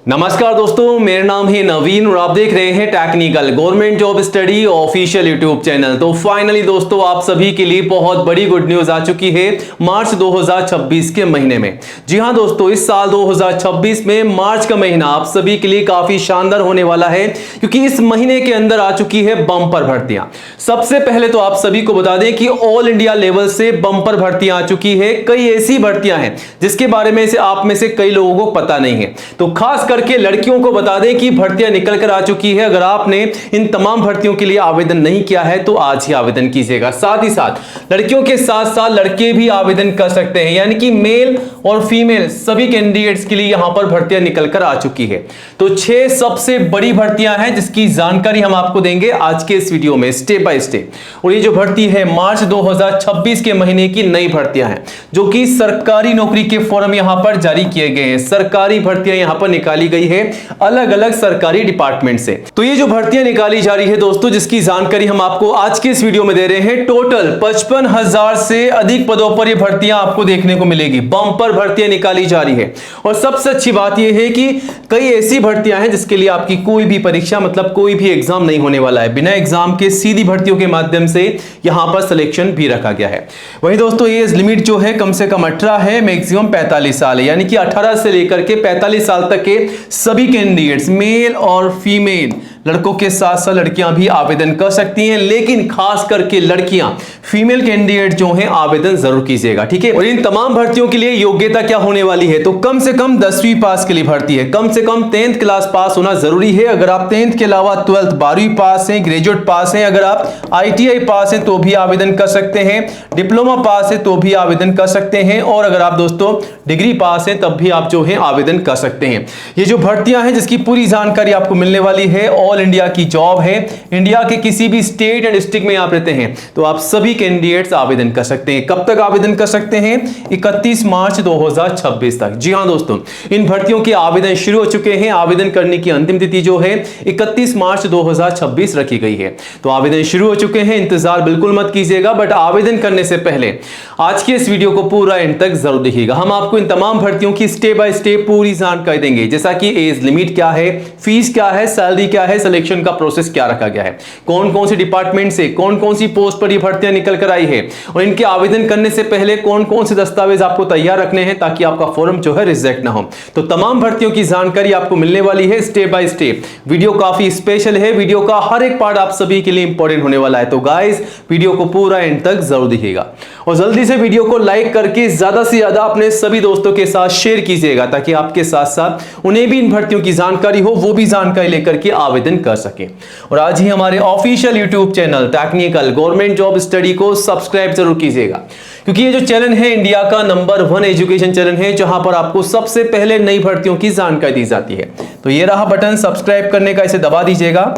नमस्कार दोस्तों, मेरा नाम है नवीन और आप देख रहे हैं technical government job study official YouTube channel. तो फाइनली दोस्तों आप सभी के लिए बहुत बड़ी गुड न्यूज आ चुकी है मार्च 2026 के महीने में। जी हां दोस्तों, इस साल 2026 में मार्च का महीना आप सभी के लिए काफी शानदार होने वाला है, क्योंकि इस महीने के अंदर आ चुकी है बम्पर भर्तियां। सबसे पहले तो आप सभी को बता दें कि ऑल इंडिया लेवल से बम्पर भर्तियां आ चुकी है। कई ऐसी भर्तियां हैं जिसके बारे में से आप में से कई लोगों को पता नहीं है, तो खास करके लड़कियों को बता दें कि भर्तियां निकल कर आ चुकी है। अगर आपने इन तमाम भर्तियों के लिए आवेदन नहीं किया है तो आज ही आवेदन कीजिएगा। साथ ही साथ लड़कियों के साथ साथ लड़के भी आवेदन कर सकते हैं, यानी कि मेल और फीमेल सभी कैंडिडेट्स के लिए यहां पर भर्तियां निकल कर आ चुकी है। तो 6 सबसे बड़ी भर्तियां हैं जिसकी जानकारी हम आपको देंगे आज के इस वीडियो में स्टेप बाय स्टेप। और ये जो भर्ती है मार्च 2026 के महीने की नई भर्तियां हैं, जो कि सरकारी नौकरी के फॉर्म यहां पर जारी किए गए हैं। सरकारी भर्तियां यहां पर निकाली गई है अलग अलग सरकारी डिपार्टमेंट से। तो ये जो भर्तियां निकाली जा रही है दोस्तों, जिसकी जानकारी हम आपको आज के इस वीडियो में दे रहे हैं। टोटल 55,000 से अधिक पदों पर ये भर्तियां आपको देखने को मिलेगी। बम्पर भर्तियां निकाली जा रही है। और सबसे अच्छी बात यह है कि कई ऐसी भर्तियां हैं जिसके लिए आपकी कोई भी परीक्षा मतलब कोई भी एग्जाम नहीं होने वाला है। बिना एग्जाम के सीधी भर्तियों के माध्यम से यहां पर सिलेक्शन भी रखा गया है। वहीं दोस्तों एज लिमिट जो है कम से कम 18 है, मैक्सिमम 45 साल है, यानी कि 18 से लेकर के 45 साल तक के सभी कैंडिडेट्स मेल और फीमेल, लड़कों के साथ साथ लड़कियां भी आवेदन कर सकती हैं। लेकिन खास करके लड़कियां, फीमेल कैंडिडेट जो हैं आवेदन जरूर कीजिएगा, ठीक है। और इन तमाम भर्तियों के लिए योग्यता क्या होने वाली है, तो कम से कम 10वीं पास के लिए भर्ती है। कम से कम 10th क्लास पास होना जरूरी है। अगर आप 10th के अलावा 12th 12वीं पास हैं, ग्रेजुएट पास हैं, अगर आप ITI पास हैं तो भी आवेदन कर सकते हैं, डिप्लोमा पास है तो भी आवेदन कर सकते हैं, और अगर आप दोस्तों डिग्री पास हैं तब भी आप जो है आवेदन कर सकते हैं। ये जो भर्तियां हैं जिसकी पूरी जानकारी आपको मिलने वाली है, ऑल इंडिया की जॉब है। इंडिया के किसी भी स्टेट एंड डिस्ट्रिक्ट में आप रहते हैं तो आप सभी कैंडिडेट्स आवेदन कर सकते हैं। कब तक आवेदन कर सकते हैं? 31 मार्च 2026 तक। जी हां दोस्तों, इन भर्तियों के आवेदन शुरू हो चुके हैं। आवेदन करने की अंतिम तिथि जो है 31 मार्च 2026 रखी गई है। तो आवेदन शुरू हो चुके हैं, इंतजार बिल्कुल मत कीजिएगा। बट आवेदन करने से पहले आज के इस वीडियो को पूरा एंड तक जरूर देखिएगा। हम आपको इन तमाम भर्तियों की स्टेप बाय स्टेप पूरी जानकारी देंगे, जैसा कि एज लिमिट क्या है, फीस क्या है, सैलरी क्या है, सिलेक्शन का प्रोसेस क्या रखा गया है, कौन कौन से डिपार्टमेंट से कौन कौन सी पोस्ट पर ये भर्तियां निकल कर आई है, और इनके आवेदन करने से पहले कौन कौन से दस्तावेज आपको तैयार रखने हैं ताकि आपका फॉर्म जो है रिजेक्ट ना हो। तो तमाम भर्तियों की जानकारी आपको मिलने वाली है स्टेप बाय स्टेप। वीडियो काफी स्पेशल है, वीडियो का हर एक पार्ट आप सभी के लिए इंपॉर्टेंट होने वाला है। तो गाइस वीडियो को पूरा एंड तक जरूर देखिएगा और जल्दी से वीडियो को लाइक करके ज्यादा से ज्यादा अपने सभी दोस्तों के साथ शेयर कीजिएगा, ताकि आपके साथ साथ उन्हें भी इन भर्तियों की जानकारी हो, वो भी जानकारी लेकर के आवेदन कर सके। और आज ही हमारे official YouTube channel technical government job study को सब्सक्राइब जरूर कीजिएगा, क्योंकि ये जो चैनल है इंडिया का नंबर 1 एजुकेशन चैनल है, जहां पर आपको सबसे पहले नई भर्तियों की जानकारी दी जाती है। तो ये रहा बटन सब्सक्राइब करने का, इसे दबा दीजिएगा।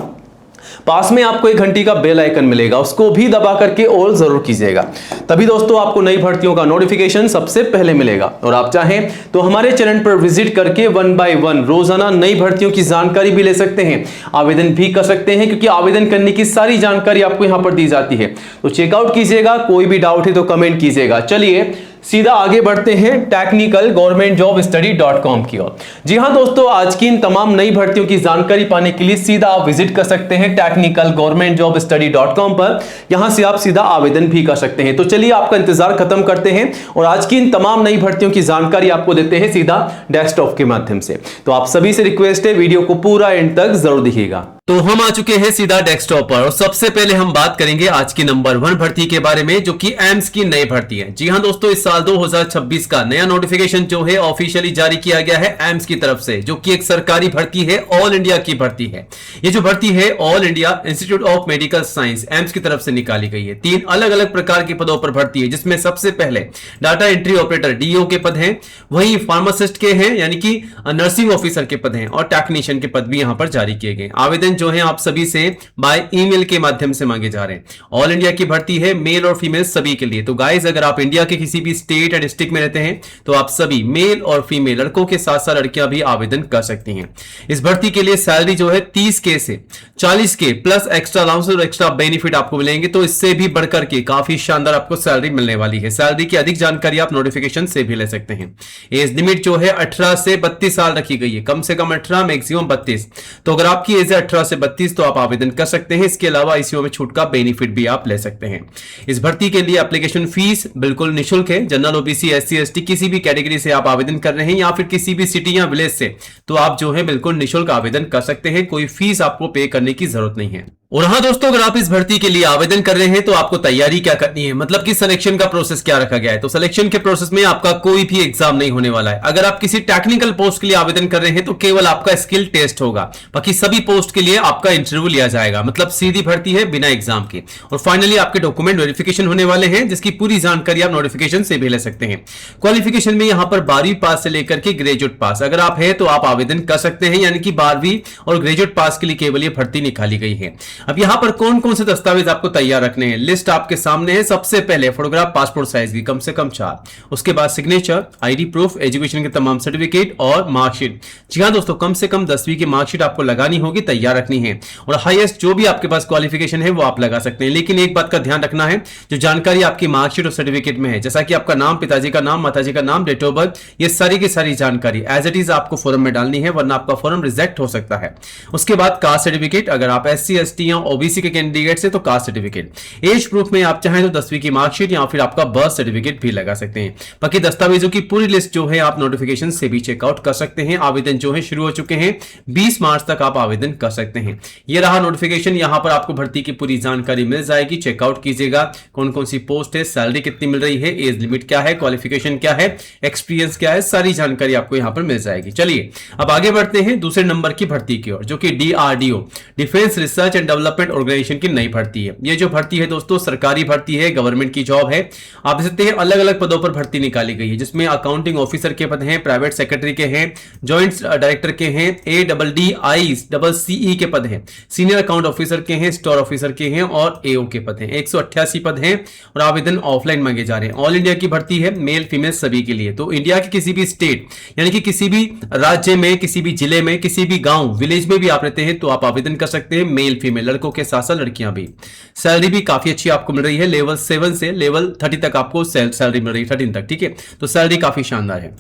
पास में आपको एक घंटी का बेल आइकन मिलेगा, उसको भी दबा करके ऑल जरूर कीजिएगा, तभी दोस्तों आपको नई भर्तियों का नोटिफिकेशन सबसे पहले मिलेगा। और आप चाहें तो हमारे चैनल पर विजिट करके 1 बाय 1 रोजाना नई भर्तियों की जानकारी भी ले सकते हैं, आवेदन भी कर सकते हैं, क्योंकि आवेदन करने की सारी जानकारी आपको यहां पर दी जाती है। तो चेकआउट कीजिएगा, कोई भी डाउट है तो कमेंट कीजिएगा। चलिए सीधा आगे बढ़ते हैं टेक्निकल गवर्नमेंट जॉब स्टडी.com की ओर। जी हां दोस्तों, आज की इन तमाम नई भर्तियों की जानकारी पाने के लिए सीधा आप विजिट कर सकते हैं टेक्निकल गवर्नमेंट जॉब स्टडी.com पर। यहां से आप सीधा आवेदन भी कर सकते हैं। तो चलिए आपका इंतजार खत्म करते हैं और आज की इन तमाम नई भर्तियों की जानकारी आपको देते हैं सीधा डेस्कटॉप के माध्यम से। तो आप सभी से रिक्वेस्ट है वीडियो को पूरा एंड तक जरूर देखिएगा। तो हम आ चुके हैं सीधा डेस्कटॉप पर और सबसे पहले हम बात करेंगे आज की नंबर 1 भर्ती के बारे में, जो कि एम्स की नई भर्ती है। जी हां दोस्तों, इस साल 2026 का नया नोटिफिकेशन जो है ऑफिशियली जारी किया गया है एम्स की तरफ से, जो कि एक सरकारी भर्ती है, ऑल इंडिया की भर्ती है। ये जो भर्ती है all India institute of medical science AIIMS की तरफ से निकाली गई है। 3 अलग अलग प्रकार के पदों पर भर्ती है, जिसमें सबसे पहले डाटा एंट्री ऑपरेटर DO के पद हैं, वहीं फार्मासिस्ट के हैं यानी कि नर्सिंग ऑफिसर के पद हैं, और टेक्नीशियन के पद भी यहां पर जारी किए गए। आवेदन जो है आप सभी से बाय ईमेल के माध्यम से मांगे जा रहे हैं। ऑल इंडिया की भर्ती है, मेल और फीमेल सभी के लिए। तो गाइस अगर आप इंडिया के किसी भी स्टेट या डिस्ट्रिक्ट में रहते हैं तो आप सभी मेल और फीमेल, लड़कों के साथ साथ लड़कियां भी आवेदन कर सकती हैं। इस भर्ती के लिए सैलरी जो है 30K से 40K प्लस एक्स्ट्रा अलाउंस और एक्स्ट्रा बेनिफिट आपको मिलेंगे। तो इससे भी बढ़कर के काफी शानदार आपको सैलरी मिलने वाली है। सैलरी की अधिक जानकारी आप नोटिफिकेशन से भी ले सकते हैं। एज लिमिट जो है 18 से 32 साल रखी गई है, कम से कम 18, मैक्सिमम 32। तो अगर आपकी एज है 18 से 32 तो आप आवेदन कर सकते हैं। इसके अलावा ICO में छूट का बेनिफिट भी आप ले सकते हैं। इस भर्ती के लिए एप्लीकेशन फीस बिल्कुल निःशुल्क है। जनरल, OBC, SC, ST किसी भी कैटेगरी से आप आवेदन कर रहे हैं या फिर किसी भी सिटी या विलेज से, तो आप जो है बिल्कुल निःशुल्क आवेदन कर सकते हैं। कोई फीस आपको पे करने की जरूरत नहीं है। और हाँ दोस्तों, अगर आप इस भर्ती के लिए आवेदन कर रहे हैं तो आपको तैयारी क्या करनी है, मतलब कि सिलेक्शन का प्रोसेस क्या रखा गया है। तो सिलेक्शन के प्रोसेस में आपका कोई भी एग्जाम नहीं होने वाला है। अगर आप किसी टेक्निकल पोस्ट के लिए आवेदन कर रहे हैं तो केवल आपका स्किल टेस्ट होगा। बाकी सभी पोस्ट के लिए आपका इंटरव्यू लिया जाएगा, मतलब सीधी भर्ती है बिना एग्जाम के। और फाइनली आपके डॉक्यूमेंट वेरिफिकेशन होने वाले हैं, जिसकी पूरी जानकारी आप नोटिफिकेशन से भी ले सकते हैं। क्वालिफिकेशन में यहां पर 12वीं पास से लेकर के ग्रेजुएट पास अगर आप है तो आप आवेदन कर सकते हैं, यानी कि 12वीं और ग्रेजुएट पास के लिए केवल यह भर्ती निकाली गई है। अब यहां पर कौन कौन से दस्तावेज आपको तैयार रखने हैं, लिस्ट आपके सामने है। सबसे पहले फोटोग्राफ पासपोर्ट साइज की कम से कम 4, उसके बाद सिग्नेचर, ID प्रूफ, एजुकेशन के तमाम सर्टिफिकेट और मार्कशीट। जी हां दोस्तों, कम से कम 10वीं की मार्कशीट आपको लगानी होगी, तैयार रखनी है। और हाईएस्ट जो भी आपके पास क्वालिफिकेशन है वो आप लगा सकते हैं। लेकिन एक बात का ध्यान रखना है, जो जानकारी आपकी मार्कशीट और सर्टिफिकेट में है, जैसा कि आपका नाम, पिताजी का नाम, माताजी का नाम, डेट ऑफ बर्थ, ये सारी की सारी जानकारी एज इट इज आपको फॉर्म में डालनी है, वरना आपका फॉर्म रिजेक्ट हो सकता है। उसके बाद कास्ट सर्टिफिकेट, अगर आप SC, ST या OBC के कैंडिडेट से तो कास्ट सर्टिफिकेट। एज प्रूफ में आप चाहें तो 10वीं की मार्कशीट या फिर आपका बर्थ सर्टिफिकेट भी लगा सकते हैं। बाकी दस्तावेजों की पूरी लिस्ट जो है आप नोटिफिकेशन से भी चेकआउट कर सकते हैं। आवेदन जो है शुरू हो चुके हैं, 20 मार्च तक आप आवेदन कर सकते हैं। यह रहा नोटिफिकेशन, यहां पर आपको भर्ती की पूरी जानकारी मिल जाएगी। चेकआउट कीजिएगा, कौन कौन सी पोस्ट है, सैलरी कितनी मिल रही है, एज लिमिट क्या है, क्वालिफिकेशन क्या है, एक्सपीरियंस क्या है, सारी जानकारी आपको यहां पर मिल जाएगी। चलिए अब आगे बढ़ते हैं दूसरे नंबर की भर्ती की ओर, जो कि DRDO, defence research and development organisation की नई भर्ती है। ये जो भर्ती है दोस्तों सरकारी भर्ती है, गवर्नमेंट की जॉब है। आप देख सकते हैं अलग अलग पदों पर भर्ती निकाली गई है, जिसमें अकाउंटिंग ऑफिसर के पद हैं, प्राइवेट सेक्रेटरी के हैं, जॉइंट डायरेक्टर के हैं, ADDICE के पद हैं, सीनियर अकाउंट ऑफिसर के हैं, स्टोर ऑफिसर के हैं और AO के पद हैं। 188 पद हैं और आवेदन ऑफलाइन मांगे जा रहे हैं। ऑल इंडिया की भर्ती है, मेल फीमेल सभी के लिए। तो इंडिया के किसी भी स्टेट यानी कि किसी भी राज्य में, किसी भी जिले में, किसी भी गांव विलेज में भी आप रहते हैं तो आप आवेदन कर सकते हैं। मेल फीमेल, लड़कों के साथ साथ लड़कियां भी। सैलरी भी काफी अच्छी आपको मिल रही है, लेवल 7 से लेवल 30 तक आपको सैलरी मिल रही है, 13 तक, ठीक है। तो सैलरी काफी शानदार है।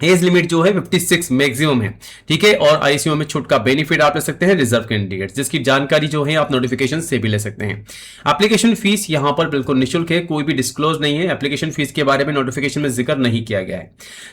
एज लिमिट जो है 56 मैक्सिमम है, ठीक है। और ICO में छूट का बेनिफिट आप ले सकते हैं रिजर्व कैंडिडेट, जिसकी जानकारी जो है आप नोटिफिकेशन से भी ले सकते हैं। एप्लीकेशन फीस यहां पर बिल्कुल निःशुल्क है, कोई भी डिस्क्लोज नहीं है। एप्लीकेशन फीस के बारे में नोटिफिकेशन में जिक्र नहीं किया गया है।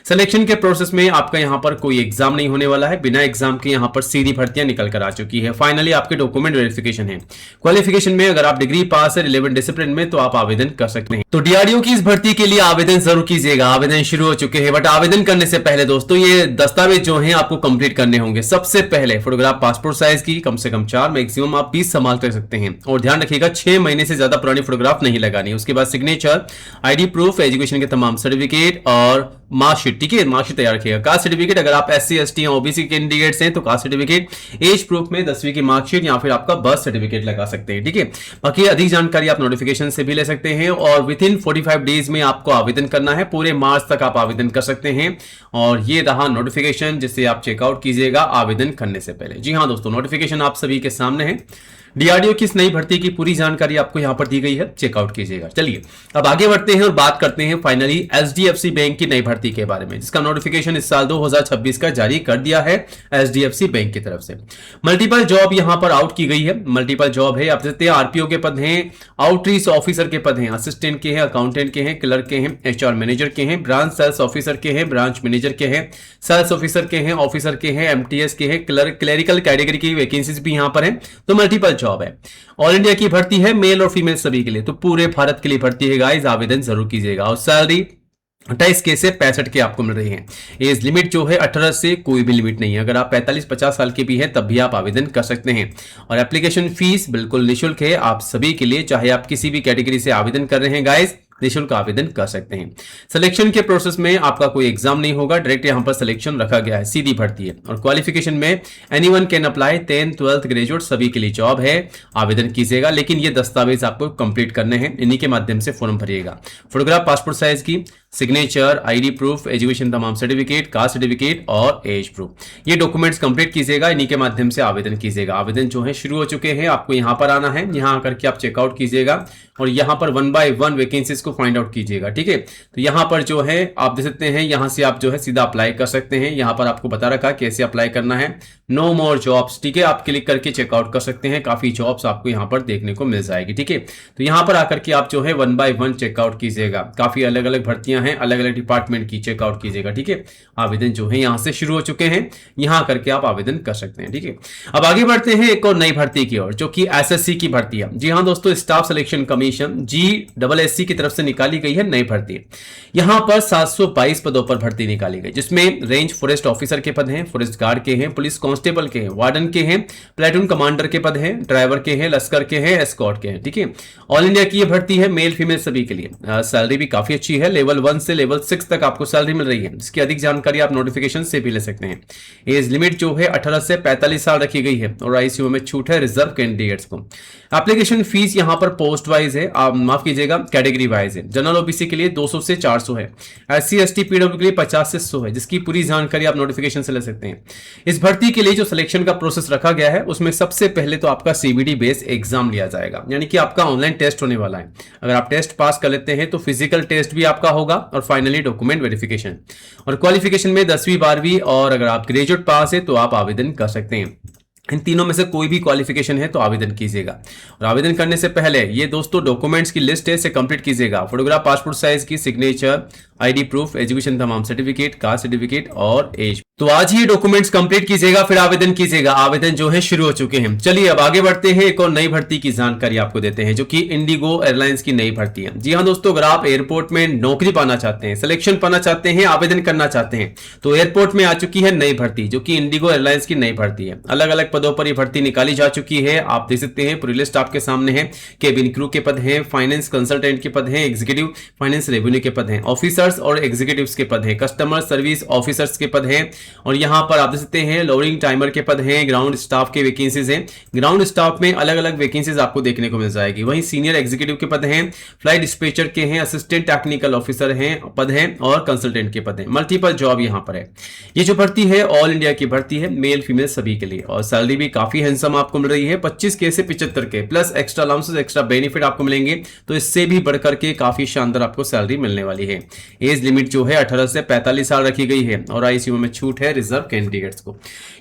सिलेक्शन के प्रोसेस में आपका यहां पर कोई एग्जाम नहीं होने वाला है, बिना एग्जाम के यहां पर सीधी भर्तियां निकल कर आ चुकी है। फाइनली आपके डॉक्यूमेंट वेरिफिकेशन है। क्वालिफिकेशन में अगर आप डिग्री पास है रिलेवेंट डिसिप्लिन में तो आप आवेदन कर सकते हैं। तो DRDO की इस भर्ती के लिए आवेदन जरूर कीजिएगा। आवेदन शुरू हो चुके हैं, बट आवेदन करने से पहले दोस्तों ये दस्तावेज जो हैं आपको कंप्लीट करने होंगे। सबसे पहले फोटोग्राफ पासपोर्ट साइज की कम से कम 4, मैक्सिमम आप 20 संभाल कर सकते हैं। और ध्यान रखिएगा 6 महीने से ज्यादा पुरानी फोटोग्राफ नहीं लगानी। उसके बाद सिग्नेचर, ID प्रूफ, एजुकेशन के तमाम सर्टिफिकेट और मार्कशीट, ठीक है। मार्कशीट तैयार रखिएगा। कास्ट सर्टिफिकेट, अगर आप SC, ST या OBC कैंडिडेट्स हैं तो कास्ट सर्टिफिकेट, एज प्रूफ में 10वीं की मार्कशीट या फिर आपका बर्थ सर्टिफिकेट लगा सकते हैं, ठीक है। बाकी अधिक जानकारी आप नोटिफिकेशन से भी ले सकते हैं। और विद इन 45 डेज में आपको आवेदन करना है, पूरे मार्च तक आप आवेदन कर सकते हैं। और ये रहा नोटिफिकेशन, जिसे आप चेकआउट कीजिएगा आवेदन करने से पहले। जी हाँ दोस्तों, नोटिफिकेशन आप सभी के सामने है। DRDO की इस नई भर्ती की पूरी जानकारी आपको यहां पर दी गई है, चेकआउट कीजिएगा। चलिए अब आगे बढ़ते हैं और बात करते हैं फाइनली HDFC बैंक की नई भर्ती के बारे में, जिसका नोटिफिकेशन इस साल 2026 का जारी कर दिया है HDFC बैंक की तरफ से। मल्टीपल जॉब यहां पर आउट की गई है। मल्टीपल जॉब है, आप देखते हैं RPO के पद हैं, आउटरीच ऑफिसर के पद हैं, असिस्टेंट के हैं, अकाउंटेंट के हैं, क्लर्क के हैं, HR मैनेजर के हैं, ब्रांच सेल्स ऑफिसर के हैं, ब्रांच मैनेजर के हैं, सेल्स ऑफिसर के हैं, ऑफिसर के हैं, MTS के हैं, क्लरिकल कैटेगरी की वैकेंसीज भी यहां पर है। तो मल्टीपल जॉब है। ऑल इंडिया की भर्ती है, मेल और फीमेल सभी के लिए। तो पूरे भारत के लिए भर्ती है गाइस, आवेदन जरूर कीजिएगा। और सैलरी 28K से 65K आपको मिल रही है। एज लिमिट जो है 18 से कोई भी लिमिट नहीं है। अगर आप 45-50 साल के भी हैं तब भी आप आवेदन कर सकते हैं। और एप्लीकेशन फीस बिल्कुल निःशुल्क है आप सभी के लिए, चाहे आप किसी भी कैटेगरी से आवेदन कर रहे हैं गाइस। निःशुल्क आवेदन कर सकते हैं। सिलेक्शन के प्रोसेस में आपका कोई एग्जाम नहीं होगा, डायरेक्ट यहां पर सिलेक्शन रखा गया है, सीधी भर्ती है। और क्वालिफिकेशन में anyone can apply, 10th 12th graduate सभी के लिए जॉब है, आवेदन कीजिएगा। लेकिन ये दस्तावेज आपको कंप्लीट करने हैं, इन्हीं के माध्यम से फॉर्म भरिएगा। फोटोग्राफ पासपोर्ट साइज की, सिग्नेचर, आईडी प्रूफ, एजुकेशन तमाम सर्टिफिकेट, कास्ट सर्टिफिकेट और एज प्रूफ, ये डॉक्यूमेंट्स कंप्लीट कीजिएगा, इन्हीं के माध्यम से आवेदन कीजिएगा। आवेदन जो है शुरू हो चुके हैं, आपको यहां पर आना है, यहां आकर के आप चेकआउट कीजिएगा और यहां पर 1 by 1 वैकेंसीज को फाइंड आउट कीजिएगा। ठीक है, तो यहां पर जो है आप देख सकते हैं, यहां से आप जो है सीधा अप्लाई कर सकते हैं। यहां पर आपको बता रखा कैसे अप्लाई करना है, नो मोर जॉब्स। ठीक है, आप क्लिक करके चेकआउट कर सकते हैं, काफी जॉब्स आपको यहां पर देखने को मिल जाएगी। ठीक है, तो यहां पर आकर के आप जो है 1 by 1 चेकआउट कीजिएगा। काफी अलग अलग भर्तियां हैं, अलग अलग डिपार्टमेंट की चेकआउट कीजिएगा। ठीक है, आवेदन जो है यहां से शुरू हो चुके हैं, यहां करके आप आवेदन कर सकते हैं। ठीक है, अब आगे बढ़ते हैं एक और नई भर्ती की ओर, जो कि एसएससी की भर्ती है। जी हां दोस्तों, स्टाफ सिलेक्शन कमीशन GSSC की तरफ से निकाली गई है नई भर्ती। यहां पर 722 पदों पर भर्ती निकाली गई, जिसमें रेंज फॉरेस्ट ऑफिसर के पद हैं, फॉरेस्ट गार्ड के हैं, पुलिस कांस्टेबल के हैं, वार्डन के हैं, प्लेटून कमांडर के पद हैं, ड्राइवर के हैं, लश्कर के हैं, एस्कॉर्ट के हैं। ठीक है, ऑल इंडिया की यह भर्ती है, मेल फीमेल सभी के लिए। सैलरी भी काफी अच्छी है, लेवल 1 से लेवल 6 तक आपको सैलरी मिल रही है। इसकी अधिक जानकारी आप नोटिफिकेशन से भी ले सकते हैं। एज लिमिट जो है 18 से 45 साल रखी गई है और ICU में छूट है रिजर्व कैंडिडेट्स को। एप्लीकेशन फीस यहां पर पोस्ट वाइज है, माफ कीजिएगा कैटेगरी वाइज है। जनरल OBC के लिए 200 से 400 है, SC ST PW के लिए 50 से 100 है, जिसकी पूरी जानकारी आप नोटिफिकेशन से ले सकते हैं। इस भर्ती के लिए जो सिलेक्शन का प्रोसेस रखा गया है, उसमें सबसे पहले तो आपका CBT बेस्ड एग्जाम लिया जाएगा, यानी कि आपका ऑनलाइन टेस्ट होने वाला है। अगर आप टेस्ट पास कर लेते हैं तो फिजिकल टेस्ट भी आपका होगा और फाइनली डॉक्यूमेंट वेरिफिकेशन। और क्वालिफिकेशन में 10वीं 12वीं और अगर आप ग्रेजुएट पास है तो आप आवेदन कर सकते हैं। इन तीनों में से कोई भी क्वालिफिकेशन है तो आवेदन कीजिएगा। और आवेदन करने से पहले ये दोस्तों डॉक्यूमेंट्स की लिस्ट है, इसे कंप्लीट कीजिएगा। फोटोग्राफ पासपोर्ट साइज की, सिग्नेचर, आईडी प्रूफ, एजुकेशन तमाम सर्टिफिकेट, कास्ट सर्टिफिकेट और एज। तो आज ही डॉक्यूमेंट्स कंप्लीट कीजिएगा, फिर आवेदन कीजिएगा। आवेदन जो है शुरू हो चुके हैं। चलिए अब आगे बढ़ते हैं, एक और नई भर्ती की जानकारी आपको देते हैं, जो कि इंडिगो एयरलाइंस की नई भर्ती है। जी हाँ दोस्तों, अगर आप एयरपोर्ट में नौकरी पाना चाहते हैं, सिलेक्शन पाना चाहते हैं, आवेदन करना चाहते हैं, तो एयरपोर्ट में आ चुकी है नई भर्ती, जो कि इंडिगो एयरलाइंस की नई भर्ती है। अलग अलग पदों पर यह भर्ती निकाली जा चुकी है, आप देख सकते हैं पूरी लिस्ट आपके सामने है। केबिन क्रू के पद हैं, फाइनेंस कंसल्टेंट के पद हैं, एग्जीक्यूटिव फाइनेंस रेवेन्यू के पद हैं, ऑफिसर्स और एग्जीक्यूटिव्स के पद हैं, कस्टमर सर्विस ऑफिसर्स के पद हैं, और यहां पर आप देख सकते हैं लोडिंग टाइमर के पद हैं, ग्राउंड स्टाफ के वैकेंसीज हैं। ग्राउंड स्टाफ में अलग अलग वैकेंसीज आपको देखने को मिल जाएगी। वहीं सीनियर एग्जीक्यूटिव के पद हैं, फ्लाइट डिस्पैचर के हैं, असिस्टेंट टेक्निकल ऑफिसर हैं पद हैं और कंसल्टेंट के पद हैं। मल्टीपल जॉब यहां पर है। ये जो भर्ती है ऑल इंडिया की भर्ती है, मेल फीमेल सभी के लिए, और सैलरी भी काफी हैंडसम आपको मिल रही है, 25K से 75K plus extra allowances, extra benefit आपको मिलेंगे, तो इससे भी बढ़कर के काफी शानदार आपको सैलरी मिलने वाली है। एज लिमिट जो है 18 से 45 साल रखी गई है और ICU में छूट है रिजर्व कैंडिडेट्स को।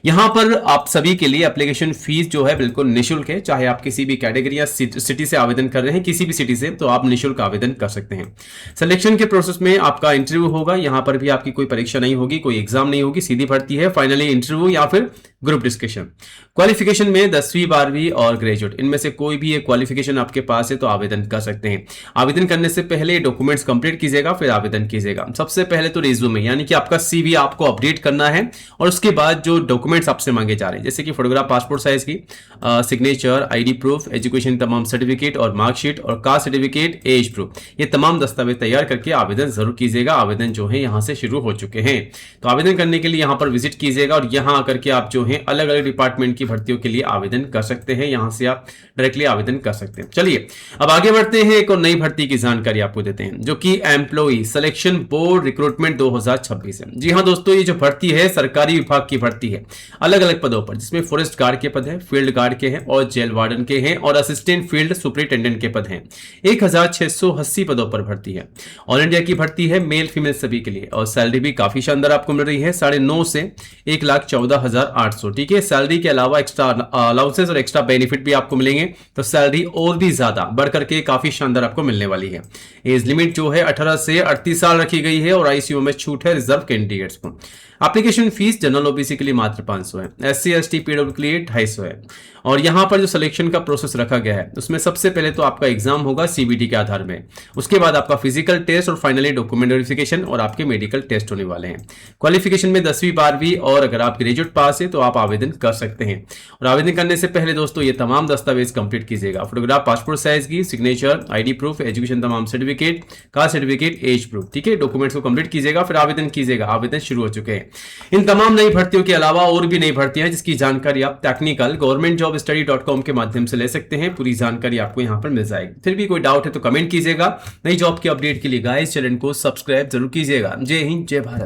यहां पर आप सभी के लिए एप्लीकेशन फीस जो है बिल्कुल निःशुल्क है, चाहे आप किसी भी कैटेगरी या सिटी से आवेदन कर रहे हैं, किसी भी सिटी से, तो आप निःशुल्क आवेदन कर सकते हैं। सिलेक्शन के प्रोसेस में आपका इंटरव्यू होगा, यहां पर भी आपकी कोई परीक्षा नहीं होगी, कोई एग्जाम नहीं होगी, सीधी भर्ती है, फाइनली इंटरव्यू या फिर ग्रुप डिस्कशन। क्वालिफिकेशन में 10वीं 12वीं और ग्रेजुएट, इनमें से कोई भी एक क्वालिफिकेशन आपके पास है तो आवेदन कर सकते हैं। आवेदन करने से पहले डॉक्यूमेंट्स कंप्लीट कीजिएगा, फिर आवेदन कीजिएगा। सबसे पहले तो रिज्यूमे यानी कि आपका CV आपको अपडेट करना है, और उसके बाद जो डॉक्यूमेंट्स आपसे मांगे जा रहे हैं, जैसे कि फोटोग्राफ पासपोर्ट साइज की, सिग्नेचर, आईडी प्रूफ, एजुकेशन तमाम सर्टिफिकेट और मार्कशीट और कास्ट सर्टिफिकेट, एज प्रूफ, ये तमाम दस्तावेज तैयार करके आवेदन जरूर कीजिएगा। आवेदन जो है यहां से शुरू हो चुके हैं, तो आवेदन करने के लिए यहां पर विजिट कीजिएगा और यहां आकर के आप जो है अलग अलग डिपार्टमेंट की भर्तियों के लिए आवेदन कर सकते हैं। यहां से आप डायरेक्टली आवेदन कर सकते हैं। चलिए अब आगे बढ़ते हैं, एक और नई भर्ती की जानकारी आपको देते हैं, जो कि एम्प्लॉई सिलेक्शन बोर्ड रिक्रूटमेंट 2026 है। जी हां दोस्तों, ये जो भर्ती है सरकारी विभाग की भर्ती है, अलग अलग पदों पर, जिसमें फॉरेस्ट गार्ड के पद है, फील्ड गार्ड के हैं और जेल वार्डन के हैं और असिस्टेंट फील्ड सुपरिटेंडेंट के पद हैं। 1680 पदों पर भर्ती है। ऑल इंडिया की भर्ती है, मेल फीमेल सभी के लिए, और सैलरी भी काफी शानदार आपको मिल रही है, 9.5 से 1,14,800। ठीक है, सैलरी के अलावा एक्स्ट्रा अलाउंसेस और एक्स्ट्रा बेनिफिट भी आपको मिलेंगे, तो सैलरी और भी ज्यादा बढ़कर के काफी शानदार आपको मिलने वाली है। एज लिमिट जो है 18 से 38 साल रखी गई है और ICU में छूट है रिजर्व कैंडिडेट्स को। एप्लीकेशन फीस जनरल ओबीसी के लिए मात्र 500 है, SC ST PWD के लिए 250 है। और यहाँ पर जो सिलेक्शन का प्रोसेस रखा गया है उसमें सबसे पहले तो आपका एग्जाम होगा CBT के आधार में, उसके बाद आपका फिजिकल टेस्ट और फाइनली डॉक्यूमेंट वेरिफिकेशन और आपके मेडिकल टेस्ट होने वाले हैं। क्वालिफिकेशन में 10वीं 12वीं और अगर आप ग्रेजुएट पास है तो आप आवेदन कर सकते हैं। और आवेदन करने से पहले दोस्तों ये तमाम दस्तावेज कंप्लीट कीजिएगा, फोटोग्राफ पासपोर्ट साइज की, सिग्नेचर, ID प्रूफ, एजुकेशन तमाम certificate, caste certificate, age proof, ठीक है, डॉक्यूमेंट्स को कंप्लीट कीजिएगा, फिर आवेदन कीजिएगा। आवेदन शुरू हो चुके हैं। इन तमाम नई भर्तियों के अलावा और भी नई भर्तियां हैं जिसकी जानकारी आप टेक्निकल governmentjobstudy.com के माध्यम से ले सकते हैं। पूरी जानकारी आपको यहां पर मिल जाएगी। फिर भी कोई डाउट है तो कमेंट कीजिएगा। नई जॉब की अपडेट के लिए गाइस चैनल को सब्सक्राइब जरूर कीजिएगा। जय हिंद, जय भारत।